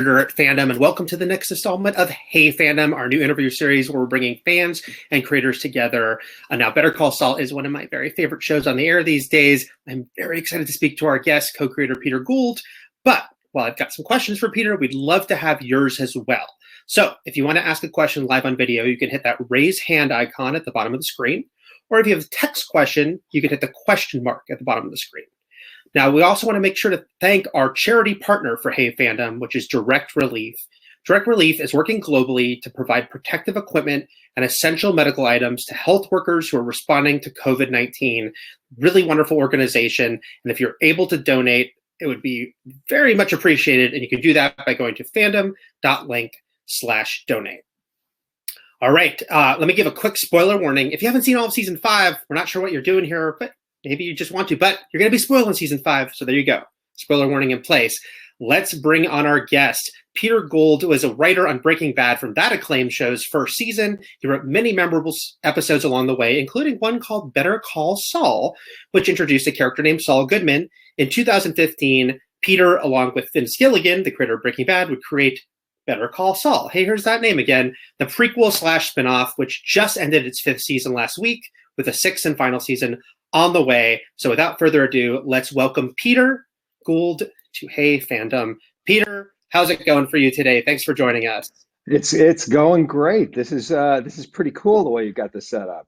at Fandom, and welcome to the next installment of Hey Fandom, our new interview series where we're bringing fans and creators together. Now, Better Call Saul is one of my very favorite shows on the air these days. I'm very excited to speak to our guest, co-creator Peter Gould. But while I've got some questions for Peter, we'd love to have yours as well. So if you want to ask a question live on video, you can hit that raise hand icon at the bottom of the screen. Or if you have a text question, you can hit the question mark at the bottom of the screen. Now, we also want to make sure to thank our charity partner for Hey Fandom, which is Direct Relief. Direct Relief is working globally to provide protective equipment and essential medical items to health workers who are responding to COVID-19. Really wonderful organization. And if you're able to donate, it would be very much appreciated. And you can do that by going to fandom.link/donate. All right, let me give a quick spoiler warning. If you haven't seen all of season 5, we're not sure what you're doing here, but maybe you just want to, but you're going to be spoiled in season 5, so there you go. Spoiler warning in place. Let's bring on our guest. Peter Gould was a writer on Breaking Bad from that acclaimed show's first season. He wrote many memorable episodes along the way, including one called Better Call Saul, which introduced a character named Saul Goodman. In 2015, Peter, along with Vince Gilligan, the creator of Breaking Bad, would create Better Call Saul. Hey, here's that name again. The prequel / spinoff, which just ended its 5th season last week, with a 6th and final season on the way. So without further ado, let's welcome Peter Gould to Hey Fandom. Peter, how's it going for you today? Thanks for joining us. It's going great. This is pretty cool the way you got this set up.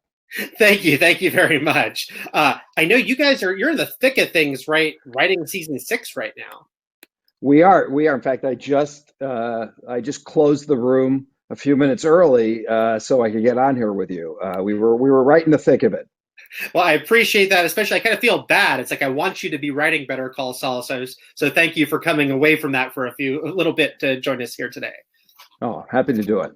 Thank you very much. I know you guys you're in the thick of things, right? Writing season 6 right now. We are. In fact, I just closed the room a few minutes early so I could get on here with you. We were right in the thick of it. Well, I appreciate that. Especially, I kind of feel bad. It's like I want you to be writing Better Call Saul. So thank you for coming away from that for a little bit to join us here today. Oh, happy to do it.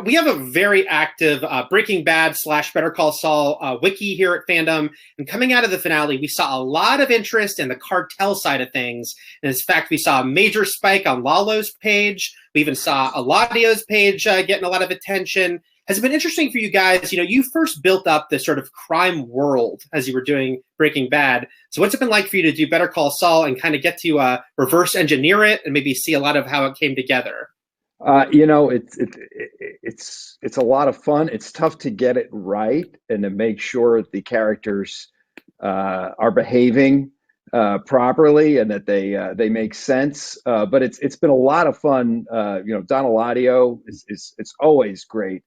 We have a very active Breaking Bad / Better Call Saul wiki here at Fandom. And coming out of the finale, we saw a lot of interest in the cartel side of things. And in fact, we saw a major spike on Lalo's page. We even saw Eladio's page getting a lot of attention. Has it been interesting for you guys? You first built up this sort of crime world as you were doing Breaking Bad. So what's it been like for you to do Better Call Saul and kind of get to reverse engineer it and maybe see a lot of how it came together? It's a lot of fun. It's tough to get it right and to make sure the characters are behaving properly and that they make sense. But it's been a lot of fun. Don Eladio it's always great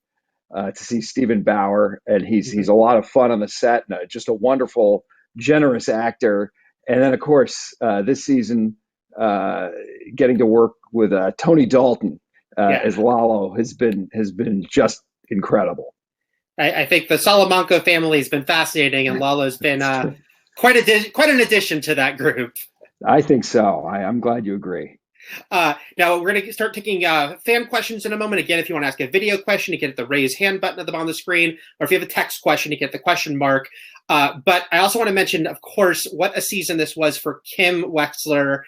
to see Stephen Bauer, and he's a lot of fun on the set and just a wonderful, generous actor. And then of course this season getting to work with Tony Dalton as Lalo has been just incredible. I think the Salamanca family has been fascinating, and Lalo's been quite an addition to that group. I think so. I'm glad you agree. Now we're going to start taking fan questions in a moment. Again, if you want to ask a video question, you can hit the raise hand button at the bottom of the screen, or if you have a text question, you can hit the question mark. But I also want to mention, of course, what a season this was for Kim Wexler.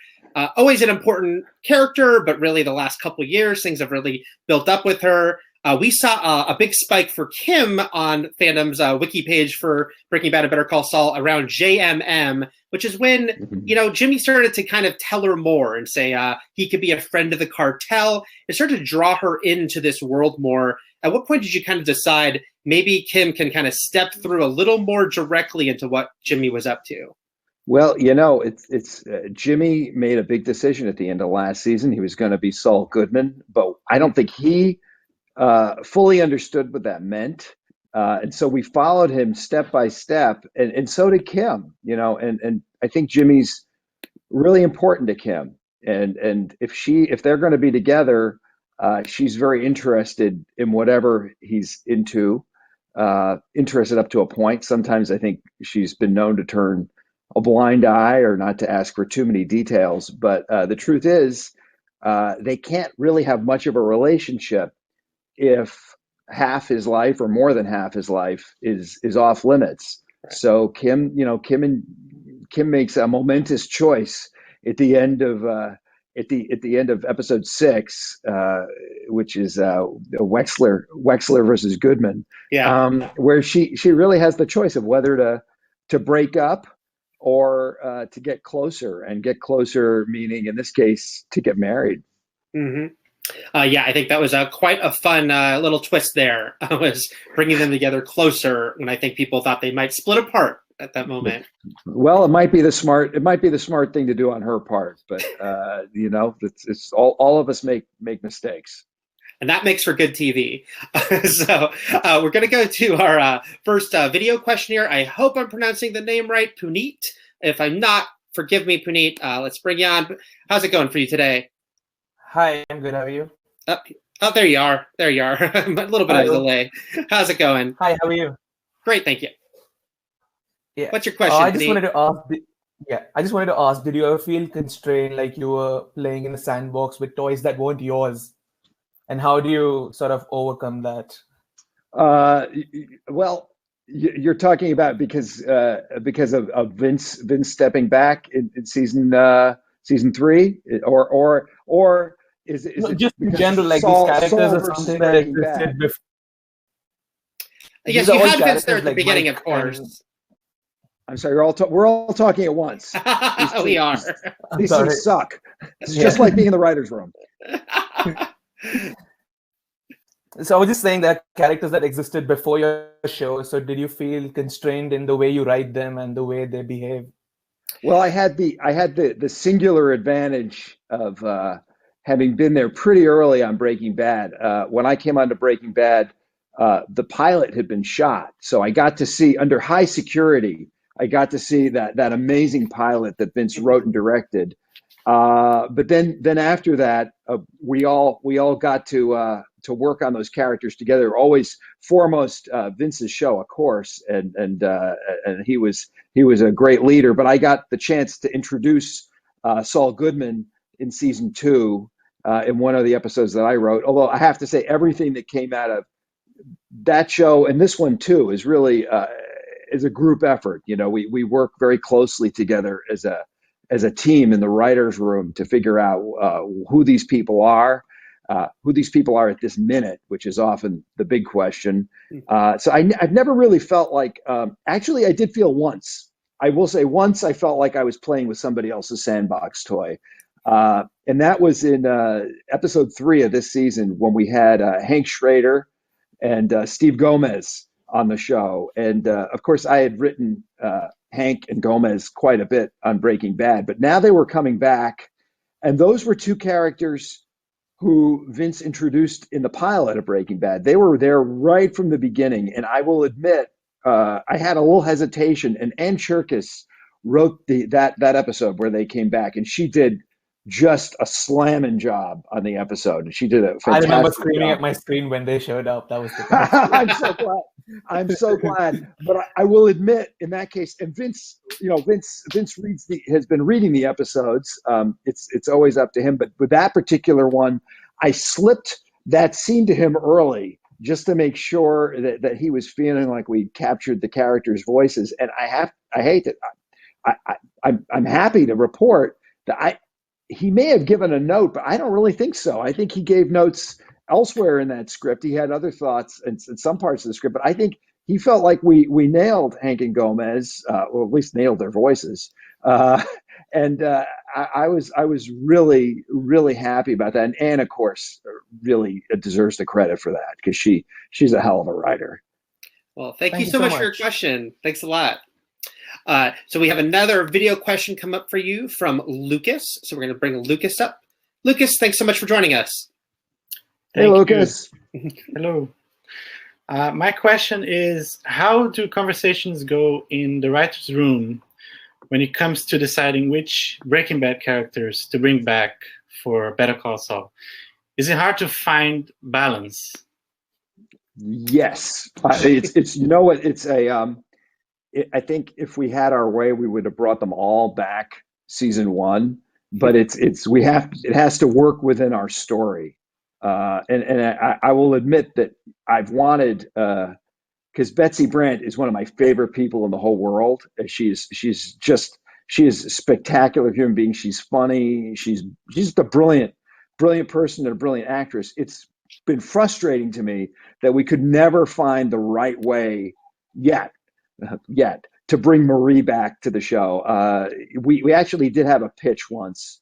Always an important character, but really the last couple of years, things have really built up with her. We saw a big spike for Kim on Fandom's wiki page for Breaking Bad and Better Call Saul around JMM, which is when, Jimmy started to kind of tell her more and say he could be a friend of the cartel. It started to draw her into this world more. At what point did you kind of decide maybe Kim can kind of step through a little more directly into what Jimmy was up to? Well, it's Jimmy made a big decision at the end of last season. He was going to be Saul Goodman, but I don't think he fully understood what that meant. And so we followed him step by step, and so did Kim, and I think Jimmy's really important to Kim. And if they're going to be together, she's very interested in whatever he's into, interested up to a point. Sometimes I think she's been known to turn a blind eye or not to ask for too many details. But the truth is, they can't really have much of a relationship if half his life or more than half his life is off limits. Right. So Kim makes a momentous choice at the end of episode 6, which is Wexler versus Goodman. Where she really has the choice of whether to break up or to get closer, and get closer meaning in this case to get married. Hmm. Yeah, I think that was quite a fun little twist there. I was bringing them together closer when I think people thought they might split apart at that moment. Well, it might be the smart thing to do on her part, but it's all of us make mistakes. And that makes for good TV. So we're going to go to our first video question here. I hope I'm pronouncing the name right, Puneet. If I'm not, forgive me, Puneet. Let's bring you on. How's it going for you today? Hi, I'm good. How are you? Oh, there you are. There you are. A little bit of a delay. How's it going? Hi, how are you? Great, thank you. Yeah. What's your question? I just wanted to ask. I just wanted to ask. Did you ever feel constrained, like you were playing in a sandbox with toys that weren't yours? And how do you sort of overcome that? Well, you're talking about because of Vince stepping back in season 3, or is No, it just in because general, like Saul, these characters Saul are versus something that Breaking existed Bad? before. Yes, These are you all had Vince there at characters the like beginning, Mike of course. and I'm sorry, we're all talking at once. We are. These sorry. things suck. It's Yeah. just like being in the writer's room. So I was just saying that characters that existed before your show. So did you feel constrained in the way you write them and the way they behave? Well, I had the singular advantage of having been there pretty early on Breaking Bad. When I came onto Breaking Bad, the pilot had been shot, so I got to see under high security. I got to see that amazing pilot that Vince wrote and directed. But then after that, we all got to work on those characters together. Always foremost Vince's show, of course, and he was a great leader. But I got the chance to introduce Saul Goodman in season 2 in one of the episodes that I wrote. Although I have to say, everything that came out of that show and this one too is really is a group effort. We work very closely together as a team in the writers' room to figure out who these people are at this minute, which is often the big question. So I've never really felt like, actually, I did feel once. I will say once I felt like I was playing with somebody else's sandbox toy. And that was in episode 3 of this season when we had Hank Schrader and Steve Gomez on the show. And of course, I had written Hank and Gomez quite a bit on Breaking Bad, but now they were coming back. And those were 2 characters who Vince introduced in the pilot of Breaking Bad. They were there right from the beginning. And I will admit, I had a little hesitation. And Ann Cherkis wrote that episode where they came back, and she did just a slamming job on the episode. And she did a fantastic I remember screaming job at my screen when they showed up. That was the best. I'm so glad. But I will admit, in that case, and Vince has been reading the episodes. It's always up to him. But with that particular one, I slipped that scene to him early just to make sure that he was feeling like we'd captured the characters' voices. And I'm happy to report that he may have given a note, but I don't really think so. I think he gave notes elsewhere in that script. He had other thoughts in some parts of the script, but I think he felt like we nailed Hank and Gomez, or at least nailed their voices. And I was really, really happy about that. And Anne, of course, really deserves the credit for that because she's a hell of a writer. Well, thank you so much for your question. Thanks a lot. So we have another video question come up for you from Lucas. So we're going to bring Lucas up. Lucas, thanks so much for joining us. Hey, Lucas. Hello. My question is, how do conversations go in the writer's room when it comes to deciding which Breaking Bad characters to bring back for Better Call Saul? Is it hard to find balance? Yes. It's you know what, it's I think if we had our way, we would have brought them all back season 1, but it has to work within our story. And I will admit that I've wanted, because Betsy Brandt is one of my favorite people in the whole world. She is a spectacular human being. She's funny. She's just a brilliant person and a brilliant actress. It's been frustrating to me that we could never find the right way yet to bring Marie back to the show. We actually did have a pitch once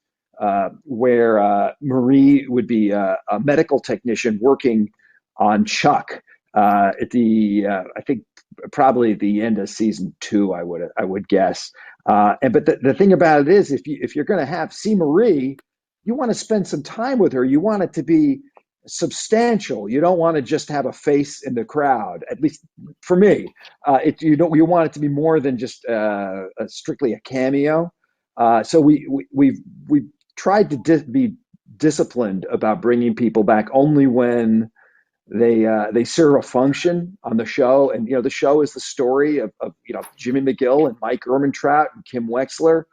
where Marie would be a medical technician working on Chuck at the I think probably the end of season 2, I would guess. But the thing about it is, if you're going to see Marie, you want to spend some time with her. You want it to be substantial. You don't want to just have a face in the crowd. At least for me, you want it to be more than just strictly a cameo. So we've tried to be disciplined about bringing people back only when they serve a function on the show. And the show is the story of Jimmy McGill and Mike Ehrmantraut and Kim Wexler.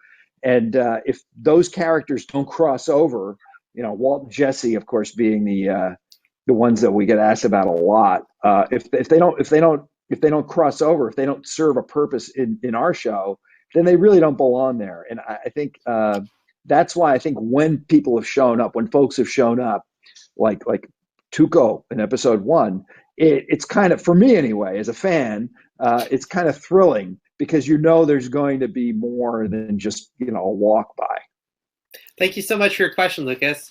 And if those characters don't cross over, Walt and Jesse, of course, being the ones that we get asked about a lot. If they don't cross over, if they don't serve a purpose in our show, then they really don't belong there. And I think that's why I think when people have shown up, when folks have shown up, like Tuco in episode 1, it's kind of, for me anyway, as a fan, it's kind of thrilling because there's going to be more than just a walk by. Thank you so much for your question, Lucas.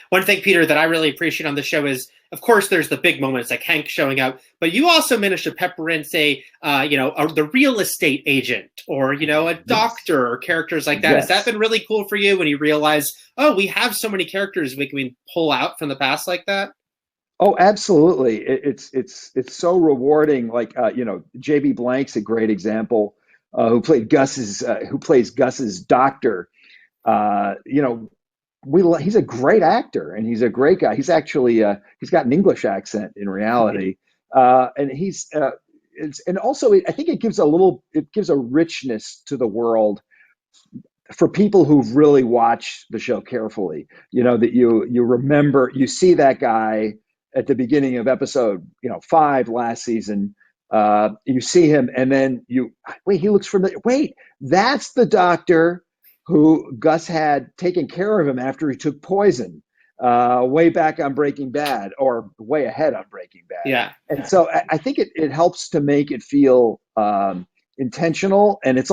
One thing, Peter, that I really appreciate on the show is, of course, there's the big moments like Hank showing up, but you also managed to pepper in, say, the real estate agent or, a doctor or characters like that. Yes. Has that been really cool for you when you realize, we have so many characters we can pull out from the past like that? Oh, absolutely. It's so rewarding. Like, J.B. Blank's a great example, who plays Gus's doctor. He's a great actor and he's a great guy. He's actually he's got an English accent in reality, and and also I think it gives a richness to the world for people who've really watched the show carefully. That you remember, you see that guy at the beginning of episode 5 last season. You see him and then he looks familiar. Wait, that's the doctor who Gus had taken care of him after he took poison way back on Breaking Bad, or way ahead on Breaking Bad. Yeah. And so I think it helps to make it feel intentional, and it's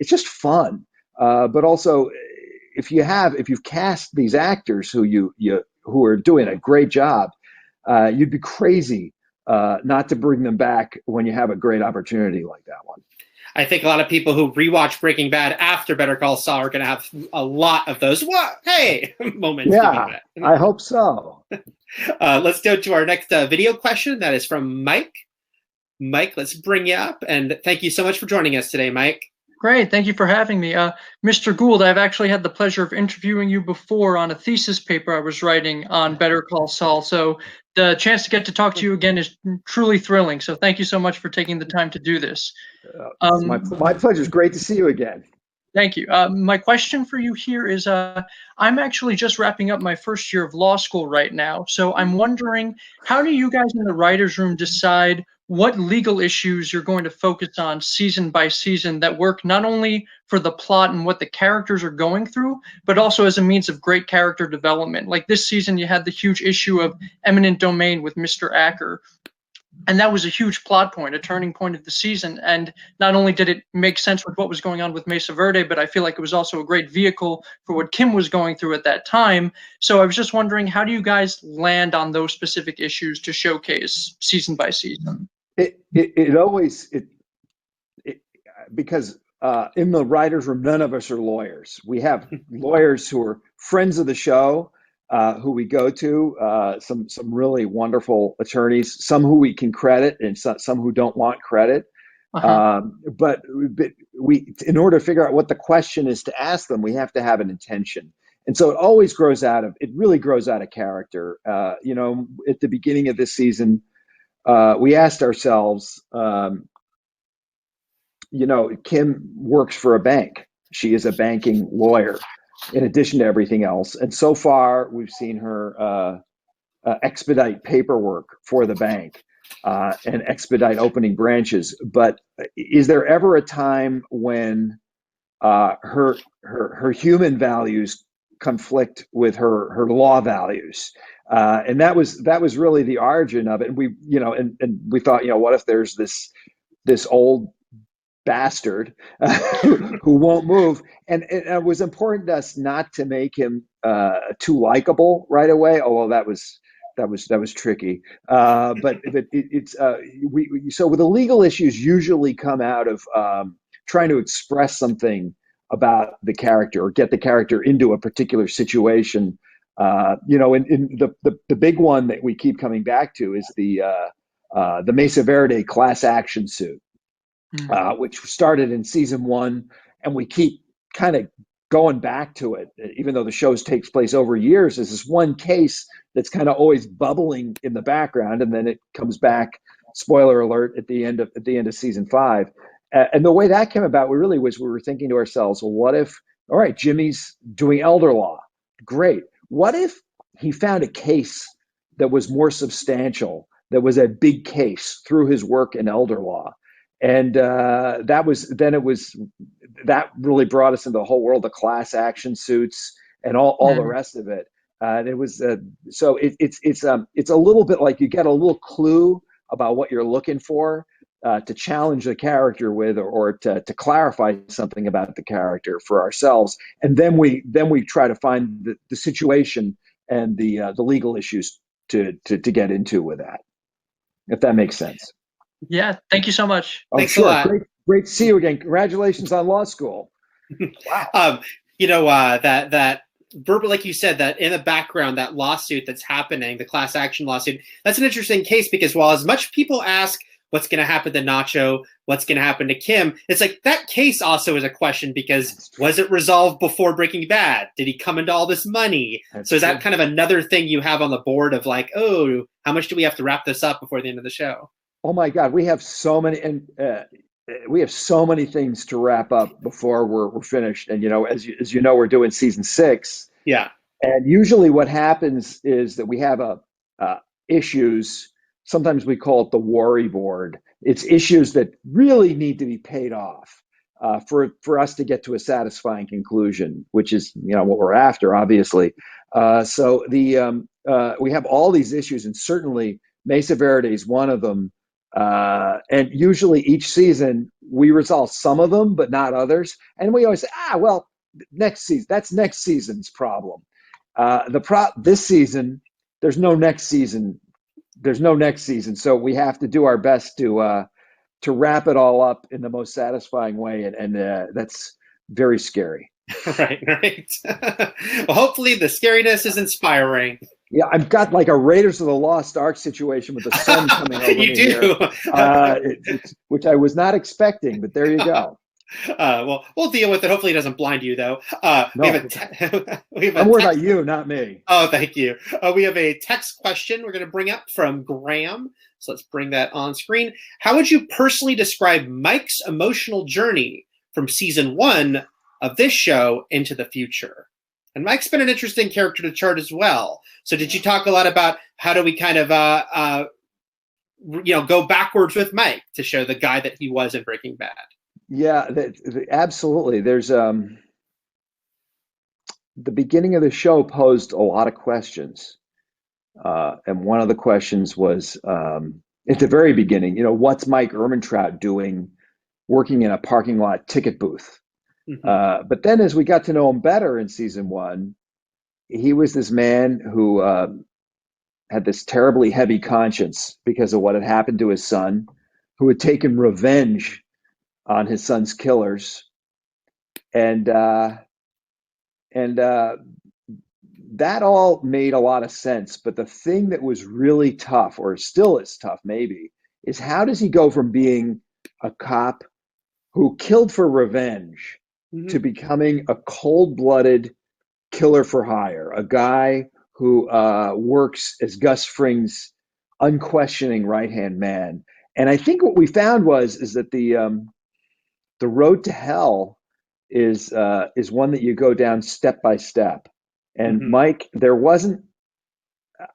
just fun. But also, if you've cast these actors who are doing a great job, you'd be crazy not to bring them back when you have a great opportunity like that one. I think a lot of people who rewatch Breaking Bad after Better Call Saul are going to have a lot of those moments. Yeah, I hope so. Let's go to our next video question. That is from Mike. Mike, let's bring you up. And thank you so much for joining us today, Mike. Great. Thank you for having me. Mr. Gould, I've actually had the pleasure of interviewing you before on a thesis paper I was writing on Better Call Saul. So the chance to get to talk to you again is truly thrilling. So thank you so much for taking the time to do this. My pleasure. It's great to see you again. Thank you. My question for you here is, I'm actually just wrapping up my first year of law school right now. So I'm wondering, how do you guys in the writer's room decide what legal issues you're going to focus on season by season that work not only for the plot and what the characters are going through, but also as a means of great character development? Like this season, you had the huge issue of eminent domain with Mr. Acker. And that was a huge plot point, a turning point of the season. And not only did it make sense with what was going on with Mesa Verde, but I feel like it was also a great vehicle for what Kim was going through at that time. So I was just wondering, how do you guys land on those specific issues to showcase season by season? Because in the writer's room, none of us are lawyers. We have lawyers who are friends of the show, who we go to, some really wonderful attorneys, some who we can credit and some who don't want credit. But we, in order to figure out what the question is to ask them, we have to have an intention. And so it really grows out of character. At the beginning of this season, we asked ourselves, Kim works for a bank. She is a banking lawyer in addition to everything else. And so far, we've seen her expedite paperwork for the bank and expedite opening branches. But is there ever a time when her human values conflict with her law values? And that was really the origin of it. And we thought, what if there's this old bastard who won't move. And it was important to us not to make him too likable right away. Although that was tricky. But so the legal issues usually come out of trying to express something about the character or get the character into a particular situation. In the big one that we keep coming back to is the Mesa Verde class action suit, which started in season 1, and we keep kind of going back to it, even though the show takes place over years. There's this one case that's kind of always bubbling in the background, and then it comes back. Spoiler alert! At the end of season 5, and the way that came about, we were thinking to ourselves, well, what if? All right, Jimmy's doing elder law, great. What if he found a case that was more substantial, that was a big case through his work in elder law? And that really brought us into the whole world of class action suits and all the rest of it. And it was so it's a little bit like you get a little clue about what you're looking for to challenge the character with, or to clarify something about the character for ourselves, and then we try to find the situation and the legal issues to get into with that, if that makes sense. Yeah, thank you so much. Oh, Thanks sure. a lot. Great to see you again. Congratulations on law school. Wow. That verbal, like you said, that in the background, that lawsuit that's happening, the class action lawsuit, that's an interesting case, because while as much people ask what's going to happen to Nacho, what's going to happen to Kim, it's like that case also is a question, because was it resolved before Breaking Bad? Did he come into all this money? So is that kind of another thing you have on the board of like, oh, how much do we have to wrap this up before the end of the show? Oh my God, we have so many, and we have so many things to wrap up before we're finished. And as you know, we're doing season 6. Yeah. And usually, what happens is that we have issues. Sometimes we call it the worry board. It's issues that really need to be paid off for us to get to a satisfying conclusion, which is what we're after, obviously. So we have all these issues, and certainly Mesa Verde is one of them. And usually each season we resolve some of them, but not others. And we always say, well, next season, that's next season's problem. This season, there's no next season. So we have to do our best to wrap it all up in the most satisfying way. And that's very scary. Right. Well, hopefully the scariness is inspiring. Yeah, I've got like a Raiders of the Lost Ark situation with the sun coming over You me do. Here, which I was not expecting, but there you go. Well, we'll deal with it. Hopefully it doesn't blind you, though. No. I'm worried about you, not me. Oh, thank you. We have a text question we're going to bring up from Graham. So let's bring that on screen. How would you personally describe Mike's emotional journey from season 1 of this show into the future? And Mike's been an interesting character to chart as well. So did you talk a lot about how do we kind of go backwards with Mike to show the guy that he was in Breaking Bad? Yeah, absolutely. There's the beginning of the show posed a lot of questions. And one of the questions was at the very beginning, what's Mike Ehrmantraut doing working in a parking lot ticket booth? Mm-hmm. But then as we got to know him better in season 1, he was this man who had this terribly heavy conscience because of what had happened to his son, who had taken revenge on his son's killers. And that all made a lot of sense. But the thing that was really tough, or still is tough maybe, is how does he go from being a cop who killed for revenge to becoming a cold-blooded killer for hire, a guy who works as Gus Fring's unquestioning right-hand man. And I think what we found is that the road to hell is one that you go down step by step. And Mike,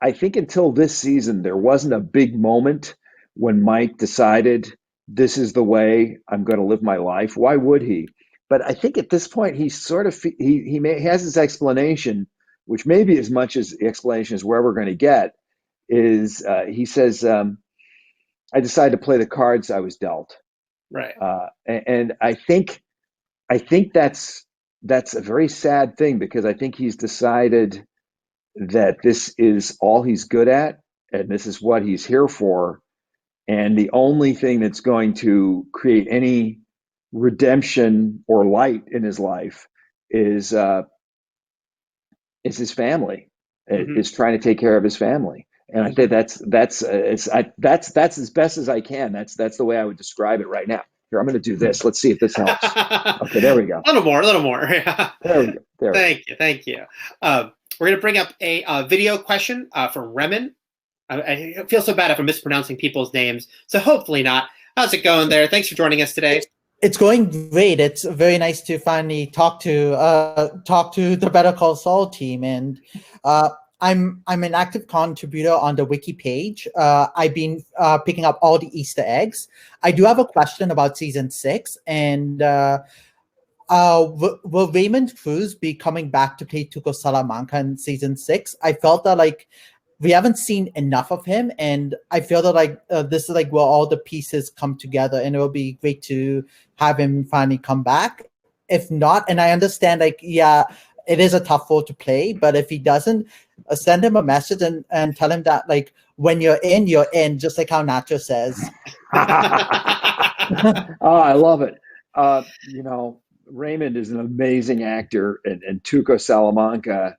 I think until this season, there wasn't a big moment when Mike decided this is the way I'm going to live my life. Why would he? But I think at this point, he sort of he has his explanation, which may be as much as the explanation as we're ever going to get. Is he says, "I decided to play the cards I was dealt," Right. And I think that's a very sad thing, because I think he's decided that this is all he's good at and this is what he's here for. And the only thing that's going to create any redemption or light in his life is his family. Is trying to take care of his family. And I think that's as best as I can. That's the way I would describe it right now. Here, I'm going to do this. Let's see if this helps. Okay, there we go. A little more. There we go. Thank you. We're going to bring up a video question from Remen. I feel so bad if I'm mispronouncing people's names, so hopefully not. How's it going there? Thanks for joining us today. It's going great. It's very nice to finally talk to the Better Call Saul team, and I'm an active contributor on the wiki page. I've been picking up all the Easter eggs. I do have a question about season 6, and will Raymond Cruz be coming back to play Tuco Salamanca in season 6? I felt that we haven't seen enough of him, and I feel that this is where all the pieces come together, and it will be great to have him finally come back. If not, and I understand it is a tough role to play, but if he doesn't, send him a message and tell him that when you're in, just like how Nacho says. Oh, I love it. Raymond is an amazing actor, and Tuco Salamanca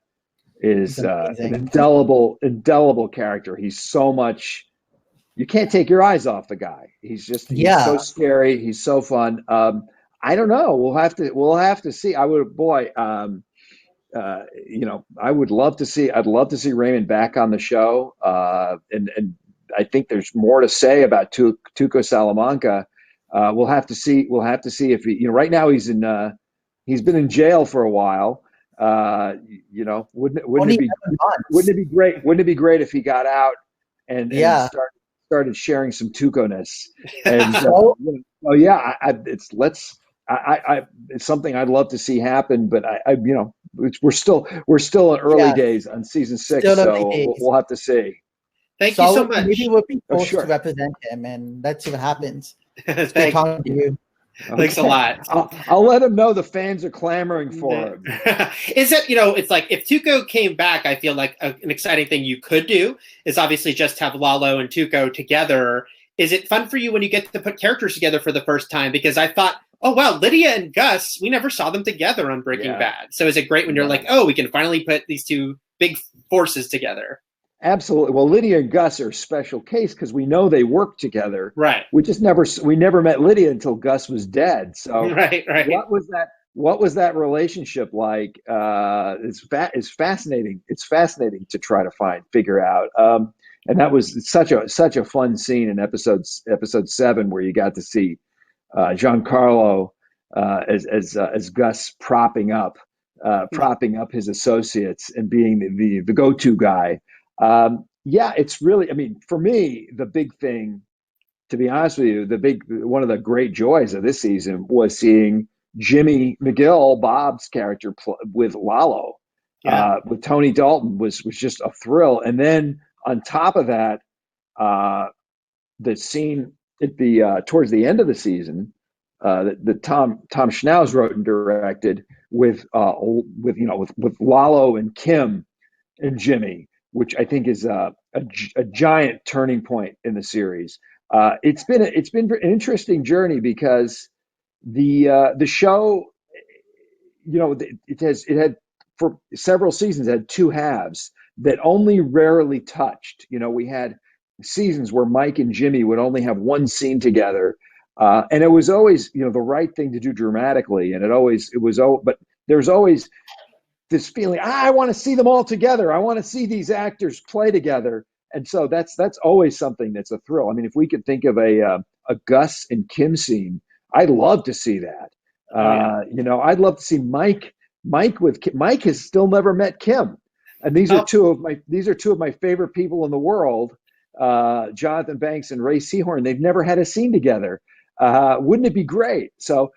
is an indelible character. He's so much, you can't take your eyes off the guy. He's so scary. He's so fun. I don't know. We'll have to see. I would love to see Raymond back on the show. And I think there's more to say about Tuco Salamanca. We'll have to see if he, right now he's been in jail for a while. Wouldn't it be great? Wouldn't it be great if he got out and started sharing some Tuco-ness? And it's something I'd love to see happen. But we're still in early days on season 6, so we'll have to see. Thank you so much. Maybe we'll be forced to represent him, and let's see what happens. It's great talking to you. Thanks a lot. I'll let him know the fans are clamoring for him. Is it, it's like if Tuco came back, I feel like an exciting thing you could do is obviously just have Lalo and Tuco together. Is it fun for you when you get to put characters together for the first time? Because I thought, oh, wow, Lydia and Gus, we never saw them together on Breaking Bad. So is it great when you're like, oh, we can finally put these two big forces together? Absolutely. Well, Lydia and Gus are a special case because we know they work together. Right. We never met Lydia until Gus was dead. So right. What was that relationship like? It's fascinating. It's fascinating to try to figure out. And that was such a fun scene in episode 7 where you got to see Giancarlo as Gus propping up his associates and being the go-to guy. It's really, for me, the big thing, to be honest with you, one of the great joys of this season was seeing Jimmy McGill, Bob's character, with Lalo, with Tony Dalton was just a thrill. And then on top of that, the scene at towards the end of the season, that Tom Schnauz wrote and directed with Lalo and Kim and Jimmy, which I think is a giant turning point in the series. It's been an interesting journey because the show, it had for several seasons had two halves that only rarely touched. We had seasons where Mike and Jimmy would only have one scene together, and it was always the right thing to do dramatically, and but there's always this feeling, I want to see them all together. I want to see these actors play together. And so that's always something that's a thrill. I mean, if we could think of a Gus and Kim scene, I'd love to see that. I'd love to see Mike with Kim. Mike has still never met Kim. And these are two of my favorite people in the world, Jonathan Banks and Ray Seahorn. They've never had a scene together. Wouldn't it be great? So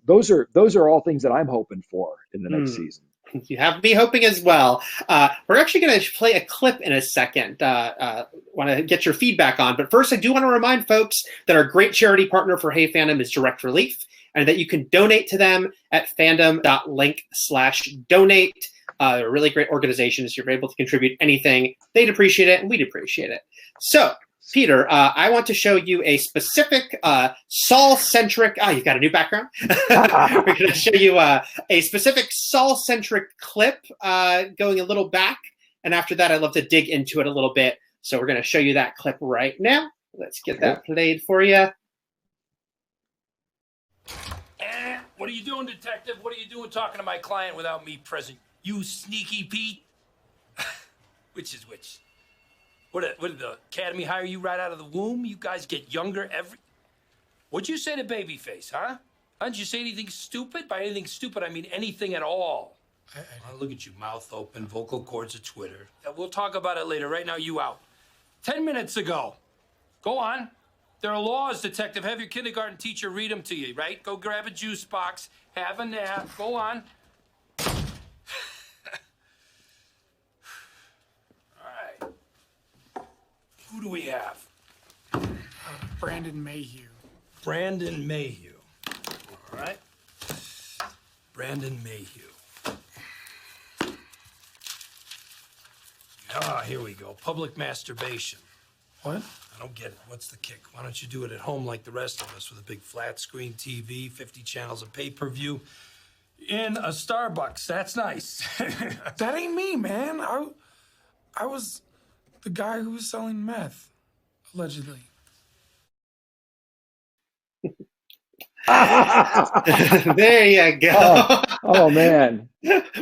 those are all things that I'm hoping for in the next season. You have me hoping as well. We're actually going to play a clip in a second. Want to get your feedback on. But first, I do want to remind folks that our great charity partner for Hey Fandom is Direct Relief, and that you can donate to them at fandom.link/donate. They're a really great organization. If you're able to contribute anything, they'd appreciate it, and we'd appreciate it. So, Peter, I want to show you a specific Saul-centric. You've got a new background. We're going to show you a specific Saul-centric clip going a little back, and after that, I'd love to dig into it a little bit. So we're going to show you that clip right now. Let's get that played for you. What are you doing, detective? What are you doing talking to my client without me present? You sneaky Pete. Which is which? What did the Academy hire you right out of the womb? You guys get younger every... What'd you say to Babyface, huh? Did you say anything stupid? By anything stupid, I mean anything at all. Look at you, mouth open, vocal cords of Twitter. We'll talk about it later. Right now, you out. 10 minutes ago. Go on. There are laws, detective. Have your kindergarten teacher read them to you, right? Go grab a juice box, have a nap. Go on. Who do we have? Brandon Mayhew. Brandon Mayhew. All right. Brandon Mayhew. Here we go. Public masturbation. What? I don't get it. What's the kick? Why don't you do it at home like the rest of us with a big flat screen TV, 50 channels of pay-per-view, in a Starbucks? That's nice. That ain't me, man. I was the guy who was selling meth, allegedly. There you go. Oh man.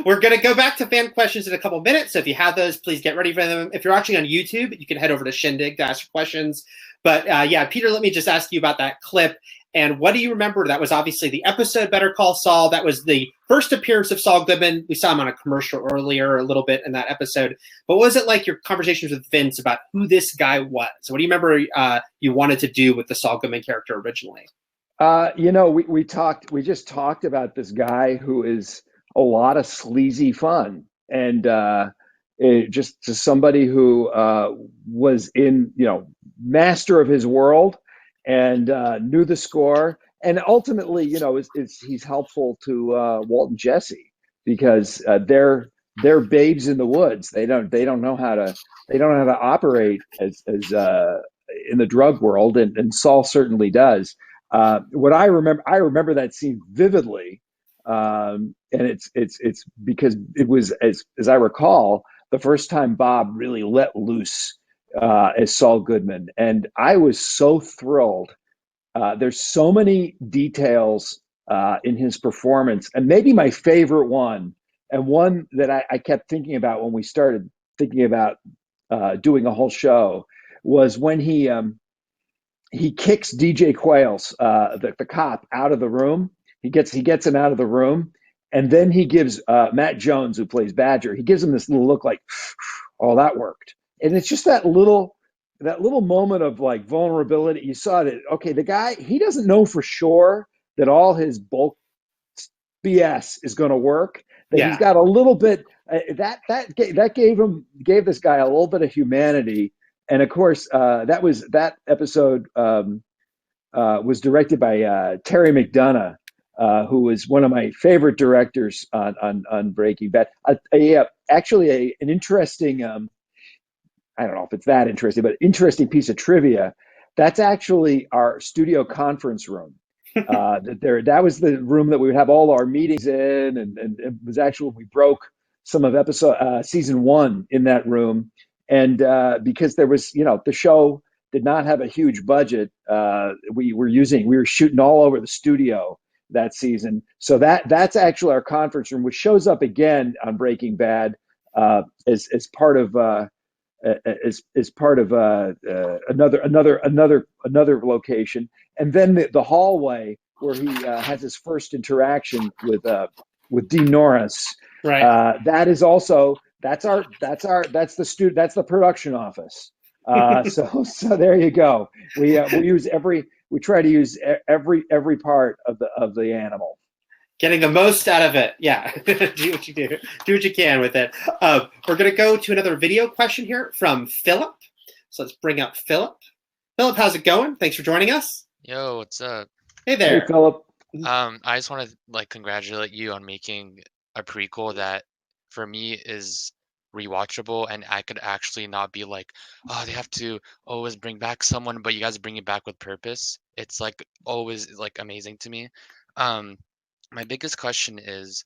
We're going to go back to fan questions in a couple minutes. So if you have those, please get ready for them. If you're watching on YouTube, you can head over to Shindig to ask questions. But yeah, Peter, let me just ask you about that clip. And what do you remember? That was obviously the episode Better Call Saul. That was the first appearance of Saul Goodman. We saw him on a commercial earlier a little bit in that episode. But what was it like, your conversations with Vince about who this guy was? So what do you remember you wanted to do with the Saul Goodman character originally? We just talked about this guy who is a lot of sleazy fun, and just to somebody who was master of his world and knew the score, and ultimately, he's helpful to Walt and Jesse because they're babes in the woods. They don't know how to operate as in the drug world, and Saul certainly does. What I remember that scene vividly, and it's because it was, as I recall, the first time Bob really let loose as Saul Goodman, and I was so thrilled. There's so many details in his performance, and maybe my favorite one, and one that I kept thinking about when we started thinking about doing a whole show, was when he kicks DJ Quayles, the cop, out of the room. He gets him out of the room, and then he gives Matt Jones, who plays Badger, he gives him this little look like, oh, that worked. And it's just that little moment of like vulnerability. You saw that, okay, the guy, he doesn't know for sure that all his bulk BS is going to work. That he's got a little bit that gave this guy a little bit of humanity. And of course, that episode was directed by Terry McDonough, who was one of my favorite directors on Breaking Bad. Actually, an interesting, I don't know if it's that interesting, but interesting piece of trivia. That's actually our studio conference room. That was the room that we would have all our meetings in, and it was actually, we broke some of season 1 in that room. And because there was, the show did not have a huge budget, we were shooting all over the studio that season. So that's actually our conference room, which shows up again on Breaking Bad as part of another location. And then the hallway where he has his first interaction with Dean Norris. Right. That is also. That's the production office. So there you go. We try to use every part of the animal. Getting the most out of it. Yeah. Do what you do. Do what you can with it. We're going to go to another video question here from Philip. So let's bring up Philip. Philip, how's it going? Thanks for joining us. Yo, what's up? Hey there. Hey, Philip. I just want to congratulate you on making a prequel that for me is rewatchable, and I could actually not be like, oh, they have to always bring back someone, but you guys bring it back with purpose. It's always amazing to me. My biggest question is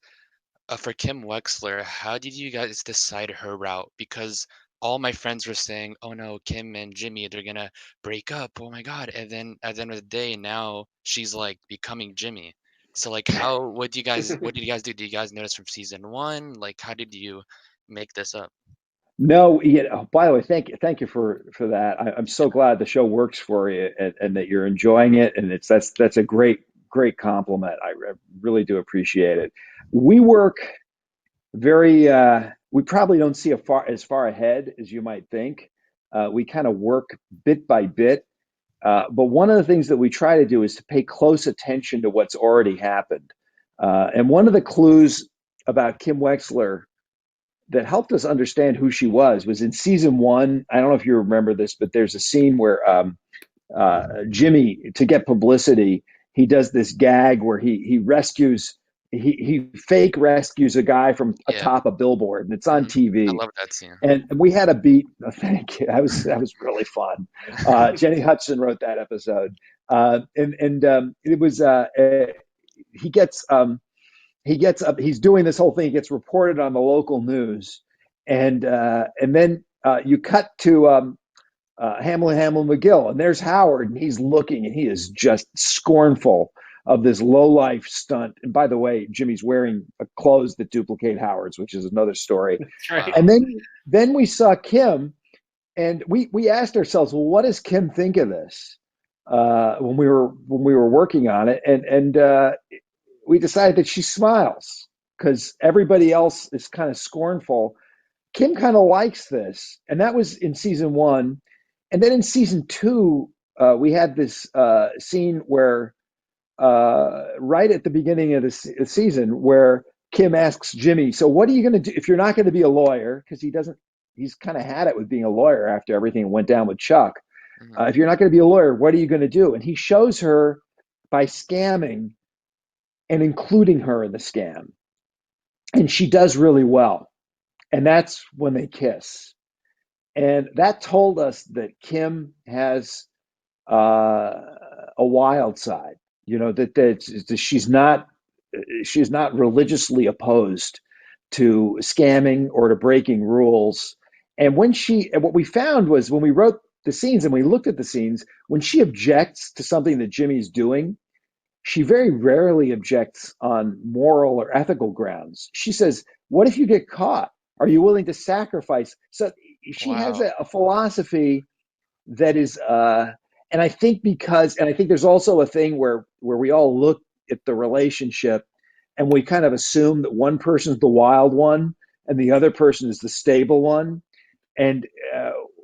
for Kim Wexler, how did you guys decide her route? Because all my friends were saying, oh no, Kim and Jimmy, they're gonna break up. Oh my God. And then at the end of the day, now she's becoming Jimmy. So what did you guys do? Did you guys notice from season 1? How did you make this up? No, by the way, thank you for that. I'm so glad the show works for you and that you're enjoying it. And that's a great compliment. I really do appreciate it. We work we probably don't see as far ahead as you might think. We kind of work bit by bit. But one of the things that we try to do is to pay close attention to what's already happened. And one of the clues about Kim Wexler that helped us understand who she was in season 1. I don't know if you remember this, but there's a scene where Jimmy, to get publicity, he does this gag where he fake rescues a guy from atop a billboard, and it's on TV. I love that scene. And we had a beat. Thank you. That was really fun. Jenny Hudson wrote that episode, and it was he gets up. He's doing this whole thing. He gets reported on the local news, and then you cut to Hamlin McGill, and there's Howard, and he's looking, and he is just scornful of this low-life stunt. And by the way, Jimmy's wearing clothes that duplicate Howard's, which is another story. That's right. And then we saw Kim, and we asked ourselves, well, what does Kim think of this? When we were working on it, and we decided that she smiles because everybody else is kind of scornful. Kim kind of likes this, and that was in season 1. And then in season 2, we had this scene where right at the beginning of the season where Kim asks Jimmy, so what are you going to do if you're not going to be a lawyer? Because he's kind of had it with being a lawyer after everything went down with Chuck. Mhm. If you're not going to be a lawyer, what are you going to do? And he shows her by scamming and including her in the scam. And she does really well. And that's when they kiss. And that told us that Kim has a wild side, that she's not religiously opposed to scamming or to breaking rules. And what we found was when we wrote the scenes and we looked at the scenes, when she objects to something that Jimmy's doing, she very rarely objects on moral or ethical grounds. She says, what if you get caught? Are you willing to sacrifice? So she has a philosophy that is, and I think there's also a thing where we all look at the relationship and we kind of assume that one person's the wild one and the other person is the stable one. And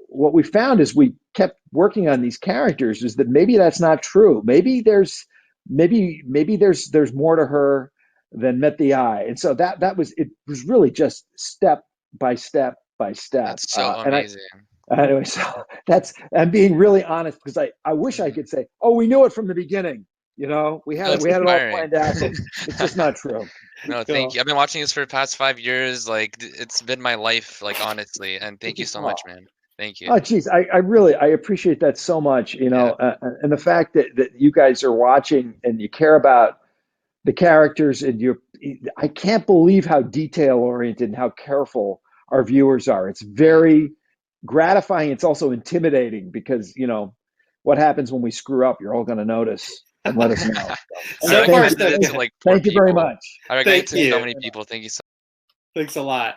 what we found as we kept working on these characters is that maybe that's not true. Maybe there's more to her than met the eye. And so it was really just step by step by step. That's so amazing. Anyway, so I'm being really honest because I wish I could say, oh, we knew it from the beginning. We had it all planned out. It's just not true. No, thank you. I've been watching this for the past 5 years. It's been my life, honestly. And thank you so much, man. Thank you. Oh, geez, I appreciate that so much. And the fact that you guys are watching and you care about the characters, and I can't believe how detail oriented and how careful our viewers are. It's very gratifying. It's also intimidating because what happens when we screw up. You're all going to notice and let us know. So thank you very much. I recommend it to so many people. Thank you so much. Thanks a lot.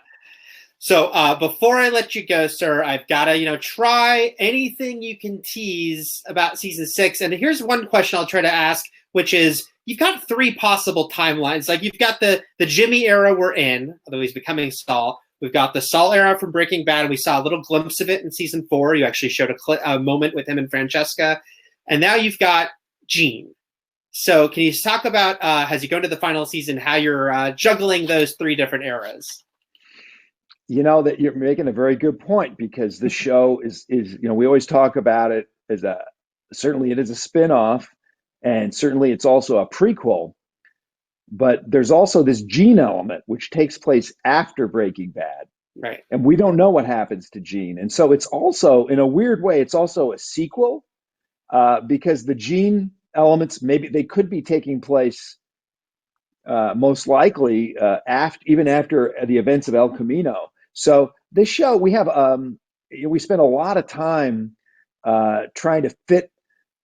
So before I let you go, sir, I've got to try anything you can tease about season 6. And here's one question I'll try to ask, which is, you've got 3 possible timelines. You've got the Jimmy era we're in, although he's becoming Saul. We've got the Saul era from Breaking Bad. We saw a little glimpse of it in season 4. You actually showed a moment with him and Francesca. And now you've got Gene. So can you talk about, as you go into the final season, how you're juggling those 3 different eras? You know, that you're making a very good point, because the show is we always talk about it as certainly it is a spin-off, and certainly it's also a prequel, but there's also this Gene element which takes place after Breaking Bad. Right. And we don't know what happens to Gene. And so it's also, in a weird way, it's also a sequel, because the Gene elements, maybe they could be taking place most likely even after the events of El Camino. So this show, we spent a lot of time trying to fit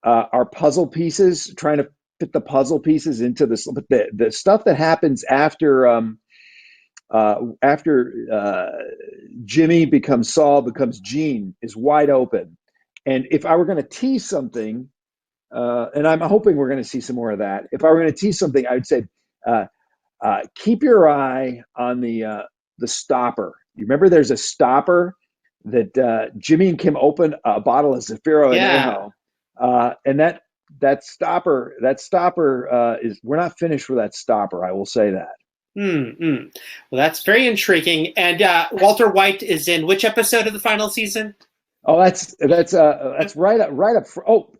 our puzzle pieces, trying to fit the puzzle pieces into this. But the stuff that happens after Jimmy becomes Saul, becomes Gene, is wide open. And if I were going to tease something, and I'm hoping we're going to see some more of that, if I were going to tease something, I would say, keep your eye on the stopper. You remember there's a stopper that Jimmy and Kim open a bottle of Zafiro Añejo, and that stopper is, we're not finished with that stopper. I will say that. Well, that's very intriguing. And Walter White is in which episode of the final season? Oh, that's right up. Oh.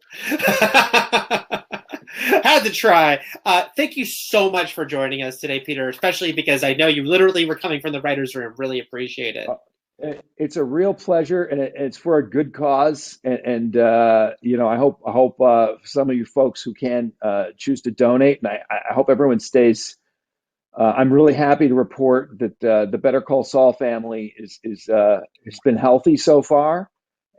Had to try. Thank you so much for joining us today, Peter, especially because I know you literally were coming from the writer's room. Really appreciate it. It's a real pleasure, and it's for a good cause. And I hope some of you folks who can choose to donate, and I hope everyone stays. I'm really happy to report that the Better Call Saul family has been healthy so far.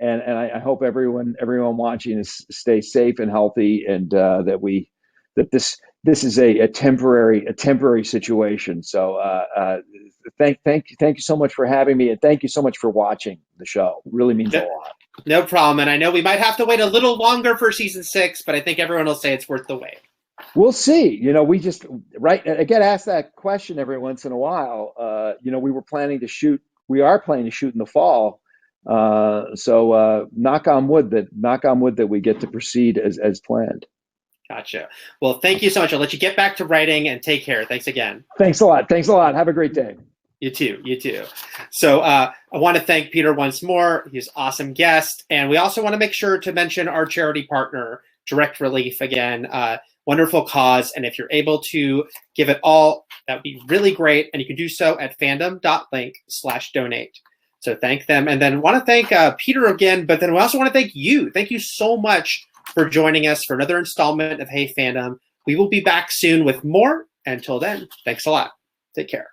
And I hope everyone watching stays safe and healthy, and that this is a temporary situation. So thank you so much for having me, and thank you so much for watching the show. It really means a lot. No problem. And I know we might have to wait a little longer for season 6, but I think everyone will say it's worth the wait. We'll see. I get asked that question every once in a while. We are planning to shoot in the fall. So knock on wood that we get to proceed as planned. Gotcha. Well, thank you so much. I'll let you get back to writing, and take care. Thanks again. Thanks a lot. Have a great day. You too. So I want to thank Peter once more. He's an awesome guest. And we also want to make sure to mention our charity partner, Direct Relief, again. Wonderful cause. And if you're able to give it all, that would be really great. And you can do so at fandom.link/donate. So thank them. And then want to thank Peter again, but then we also want to thank you. Thank you so much for joining us for another installment of Hey Fandom. We will be back soon with more. Until then, thanks a lot. Take care.